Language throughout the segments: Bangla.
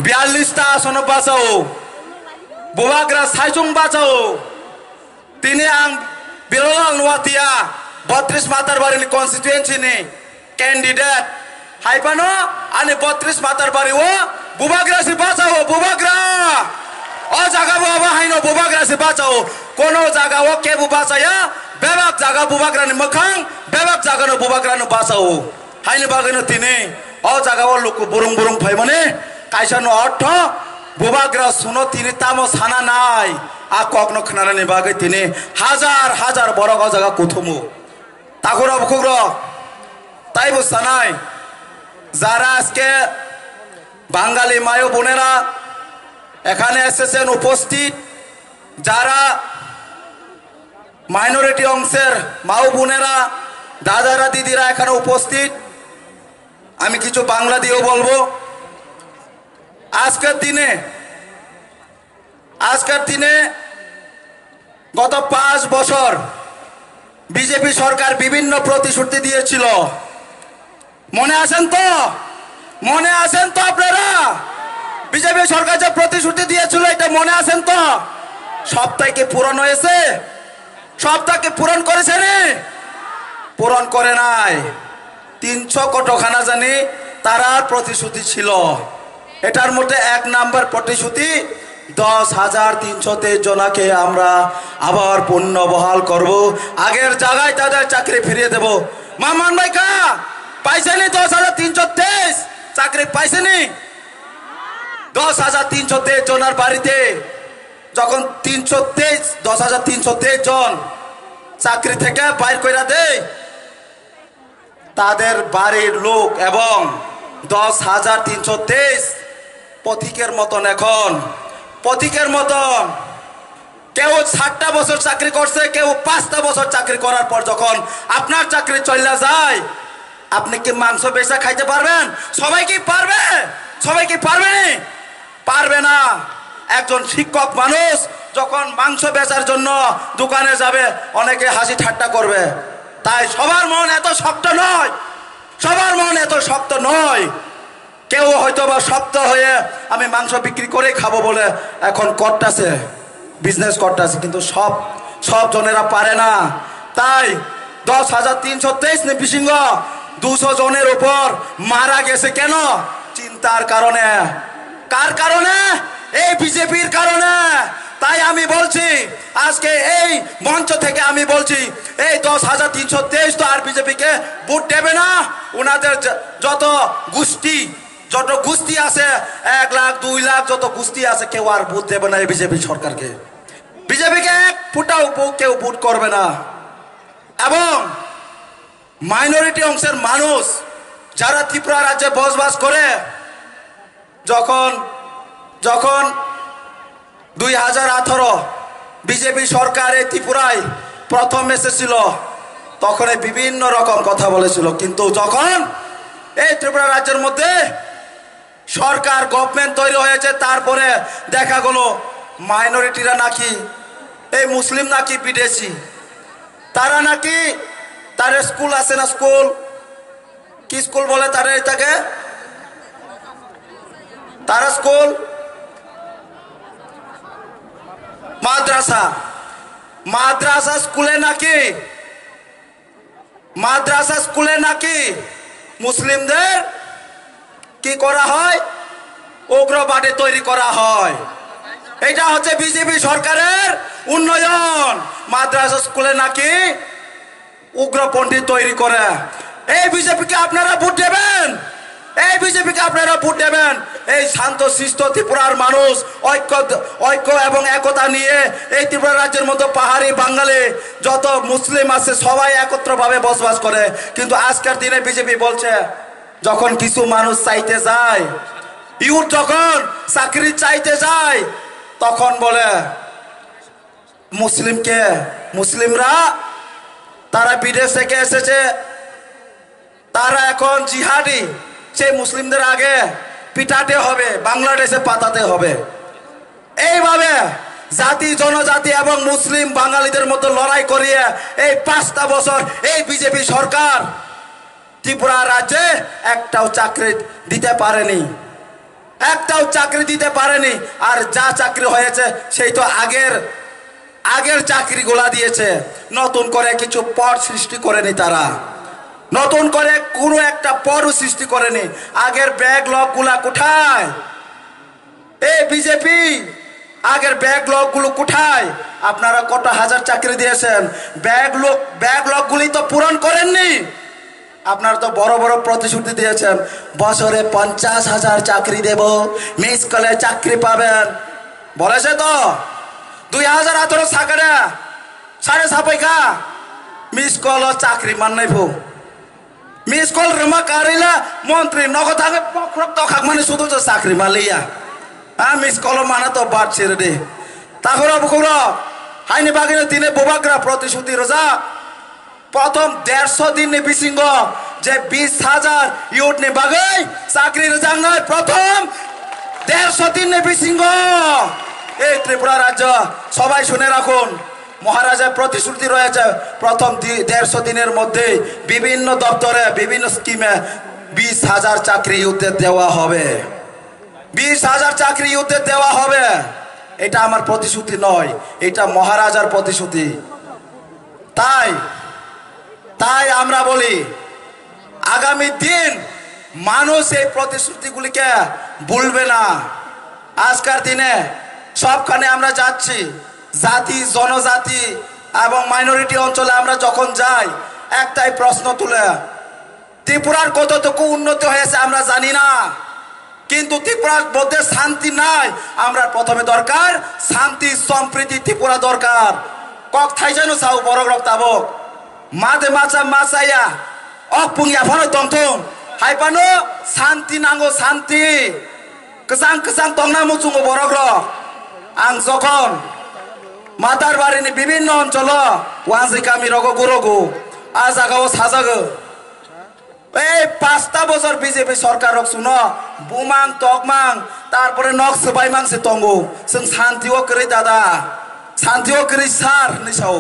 42টা আসন বাঁচাও বুবাগ্রা সাইজং বাঁচাও তিনি আং বিরলাল নোয়াতিয়া 32 মাতার বাড়ি কনস্টিটুয়েন্সি নি ক্যান্ডিডেট হাইপানো আনি 32 মাতার বাড়ি ও বুবাগ্রা সে বাঁচাও বুবাগ্রা ও জায়গা বাবা হাইনো বুবাগ্রা সে বাঁচাও কোন জায়গা ও কে বাঁচায়া বেবাক জায়গা বুবাগ্রানি মখাং বেবাক জায়গানো বুবাগ্রানো বাঁচাও হাইনি বাগানো তিনি ও জায়গা ও লোক বুরুং বুরুং ফাই মানে কাইসানো অর্থ বুবাগ্রা শুনো তিনি তামো সানা নাই আ কখনো খানানি বাগে তিনি হাজার হাজার বড় জায়গা কুথুমু তাকুরা বুকুগ্র তাই বুঝতা নাই যারা আজকে বাঙালি মায় বোনেরা এখানে এসেছেন উপস্থিত যারা মাইনরিটি অংশের মাও বোনেরা দাদারা দিদিরা এখানে উপস্থিত আমি কিছু বাংলা দিয়েও বলবো আজকের দিনে গত 5 বছর বিজেপি সরকার বিভিন্ন প্রতিশ্রুতি দিয়েছিল মনে আছেন তো আপনারা বিজেপি সরকার যে প্রতিশ্রুতি দিয়েছিল এটা মনে আছেন তো সবটাকে পূরণ হয়েছে সবটাকে পূরণ করেছে রে পূরণ করে নাই 300 কোটিখানা জানি তারা প্রতিশ্রুতি ছিল এটার মধ্যে 1 নাম্বার প্রতিশ্রুতি 10,323 জনকে আমরা আবার পুনর্বহাল করব আগের জায়গায় তাদের চাকরি ফিরিয়ে দেব মামান ভাই কা পাইছেনি 10,323 চাকরি পাইছেনি 10,323 জনের বাড়িতে যখন 10,323 জন চাকরি থেকে বাইর কইরা দেয় তাদের বাড়ির লোক এবং 10,323 পথিকের মতন এখন পথিকের মতন কেউ 60টা বছর চাকরি করছে কেউ 5টা বছর চাকরি করার পর যখন আপনার চাকরি চলে যায় আপনি কি মাংস বেচা খাইতে পারবেন সবাই কি পারবে না একজন শিক্ষক মানুষ যখন মাংস বেচার জন্য দোকানে যাবে অনেকে হাসি ঠাট্টা করবে তাই সবার মন এত শক্ত নয় কেউ হয়তো বা শক্ত হয়ে আমি মাংস বিক্রি করে খাবো বলে এখন করতেছে বিজনেস করতেছে কিন্তু সব জনেরা পারে না তাই 10,323 নিপিসিংহ 200 জনের উপর মারা গেছে কেন চিন্তার কারণে কার কারণে এই বিজেপির কারণে তাই আমি বলছি আজকে এই মঞ্চ থেকে আমি বলছি এই 10,323 তো আর বিজেপিকে ভোট দেবে না ওনাদের যত গোষ্ঠী আছে 1 লাখ 2 লাখ যত গোষ্ঠী আছে কেউ আর ভোট দেবে না এই বিজেপি সরকারকে বিজেপিকে এক ফুটাও কেউ ভোট করবে না এবং মাইনরিটি অংশের মানুষ যারা ত্রিপুরা রাজ্যে বসবাস করে যখন 2018 বিজেপি সরকার এই ত্রিপুরায় প্রথম এসেছিল তখন বিভিন্ন রকম কথা বলেছিল কিন্তু যখন এই ত্রিপুরা রাজ্যের মধ্যে সরকার গভর্নমেন্ট তৈরি হয়েছে তারপরে দেখা গেল মাইনরিটিরা নাকি এই মুসলিম নাকি বিদেশি তারা নাকি তার স্কুল আছে না স্কুল কি স্কুল বলে তারা এটাকে তারা স্কুল মাদ্রাসা স্কুলে নাকি মুসলিমদের কি করা হয় উগ্রবাদী তৈরি করা হয় এটা হচ্ছে বিজেপি সরকারের উন্নয়ন মাদ্রাসা স্কুলে নাকি উগ্রপন্থী তৈরি করে এই বিজেপিকে আপনারা ভোট দেবেন এই শান্ত শিষ্ট ত্রিপুরার মানুষ ঐক্য এবং একতা নিয়ে এই ত্রিপুরা রাজ্যের মধ্যে পাহাড়ি বাঙালি যত মুসলিম আছে সবাই একত্রভাবে বসবাস করে কিন্তু আজকের দিনে বিজেপি বলছে যখন কিছু মানুষ চাইতে যায় ইউথ যখন চাকরি চাইতে যায় তখন বলে মুসলিমরা তারা বিদেশ থেকে এসেছে তারা এখন জিহাদি সেই মুসলিমদের আগে পিটাতে হবে বাংলাদেশে পাঠাতে হবে এইভাবে জাতি জনজাতি এবং মুসলিম বাঙালিদের মধ্যে লড়াই করিয়ে এই 5টা বছর এই বিজেপি সরকার ত্রিপুরা রাজ্যে একটাও চাকরি দিতে পারেনি একটাও চাকরি দিতে পারেনি। আর যা চাকরি হয়েছে সেই তো আগের চাকরিগুলা দিয়েছে, নতুন করে কিছু পদ সৃষ্টি করেনি তারা, নতুন করে কোনো একটা পদও সৃষ্টি করেনি। আগের ব্যাকলগ গুলা কোথায়? এই বিজেপি আগের ব্যাকলগ গুলো কোথায়? আপনারা কত হাজার চাকরি দিয়েছেন, ব্যাকলগ গুলি তো পূরণ করেননি। আপনারা তো বড় বড় প্রতিশ্রুতি দিয়েছেন, বছরে 50,000 চাকরি দেব, মিস কলে চাকরি পাবেন বলেছে তো। 2018 সাকারে সাড়ে সাপাইকা মিস কল চাকরি মান নাই ভো মিস কল রেমা কারিলা মন্ত্রী নগদ আগে পক্রক তখাক মানে শুধু তো চাকরি মালিয়া হ্যাঁ মিস কল মানে তো বাড়ছে রে। তাহলে বুকুর হাইনি বাগিনে দিনে বোবাগ্রা প্রতিশ্রুতি রোজা প্রথম 150 দিন নে বিসিংহ যে 20,000 ইউট নে বাগাই চাকরি রোজাঙ্গায় প্রথম 150 দিন নে বিসিংহ। এই ত্রিপুরা রাজ্য সবাই শুনে রাখুন, মহারাজার প্রতিশ্রুতি রয়েছে প্রথম 150 দিনের মধ্যে বিভিন্ন দপ্তরে বিভিন্ন স্কিমে 20,000 চাকরি ইউতে দেওয়া হবে, 20,000 চাকরি ইউতে দেওয়া হবে। এটা আমার প্রতিশ্রুতি নয়, এটা মহারাজার প্রতিশ্রুতি। তাই আমরা বলি আগামী দিন মানুষ এই প্রতিশ্রুতিগুলিকে ভুলবে না। আজকের দিনে সবখানে আমরা যাচ্ছি, জাতি জনজাতি এবং মাইনরিটি অঞ্চলে আমরা যখন যাই একটাই প্রশ্ন তুলে, ত্রিপুরার কতটুকু উন্নতি হয়েছে আমরা জানি না, কিন্তু ত্রিপুরার মধ্যে শান্তি নাই। আমরা প্রথমে দরকার শান্তি সম্প্রীতি, ত্রিপুরা দরকার। কক থাই যেন চাও বড় রক্তাবক মাঝে মাছা মাছাইয়া অপুংয়া ভালো তংথং হাইপানো শান্তি নাঙ্গো, শান্তি কেসাং কেসাং তংনা মুচুঙ্গো বড় রক। আং যখন মাতার বাড়িনি বিভিন্ন অঞ্চল ওয়াজি কামি রগ গুরগু আ জাগাও সাজাগো এই 5টা বছর বিজেপি সরকার শুনো বুমাং তকমাং তারপরে নক সবাই মাংসে তঙ্গো जों শান্তিও করে দাদা, শান্তিও করে সার নিসাও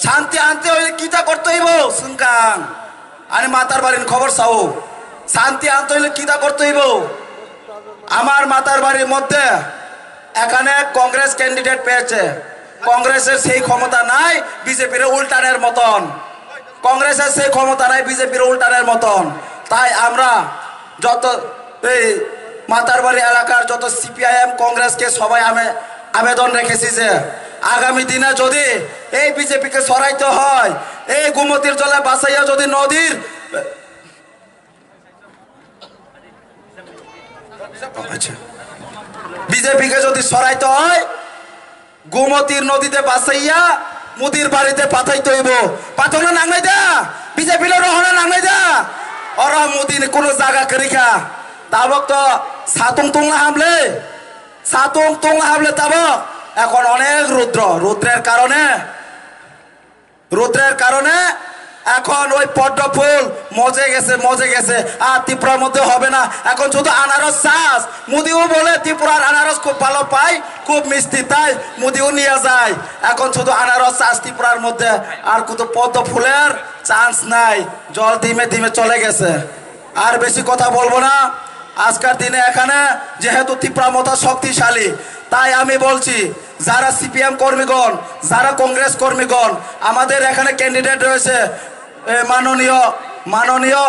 শান্তি আনতে হইলে কিটা করতে হইব সুনকাং আমি মাতার বাড়ির খবর চাও। শান্তি আনতে হইলে কিটা করতে হইব। আমার মাতার বাড়ির মধ্যে এখানে কংগ্রেস ক্যান্ডিডেট পেয়েছে, কংগ্রেসের সেই ক্ষমতা নাই বিজেপির উল্টানের মতন, কংগ্রেসের সেই ক্ষমতা নাই বিজেপির উল্টানের মতন। তাই আমরা যত এই মাতার বাড়ি এলাকার যত সিপিআইএম কংগ্রেসকে সবাই আবেদন রেখেছি যে আগামী দিনে যদি এই বিজেপিকে সরাইতে হয়, এই গোমতীর জলে বাঁচাইয়া যদি নদীর বিজেপিকে যদি সরাইতে হয় গোমতীর নদীতে বাঁচাইয়া মুদির বাড়িতে পাঠাইতে হইব। পাঠানো নাংলাই দা বিজেপি রহনা নাংলাই দা ওরা মুদির কোনো জায়গা করিখা তাবক তো সাতুং তুংলা হামলে তাবক এখন অনেক রুদ্রের কারণে এখন ওই পদ্ম ফুল মজে গেছে আর ত্রিপুরার মধ্যে হবে না। এখন শুধু আনারস চাষ, মুদিও বলে ত্রিপুরার আনারস খুব ভালো পাই, খুব মিষ্টি, তাই মুদিও নিয়ে যায়। এখন শুধু আনারস চাষ ত্রিপুরার মধ্যে, আর কোনো পদ্ম ফুলের চান্স নাই, জল ধীমে ধীমে চলে গেছে। আর বেশি কথা বলবো না। আজকের দিনে এখানে যেহেতু ত্রিপুরা মতো শক্তিশালী, তাই আমি বলছি যারা সিপিএম কর্মীগণ, যারা কংগ্রেস কর্মীগণ, আমাদের এখানে ক্যান্ডিডেট রয়েছে মাননীয়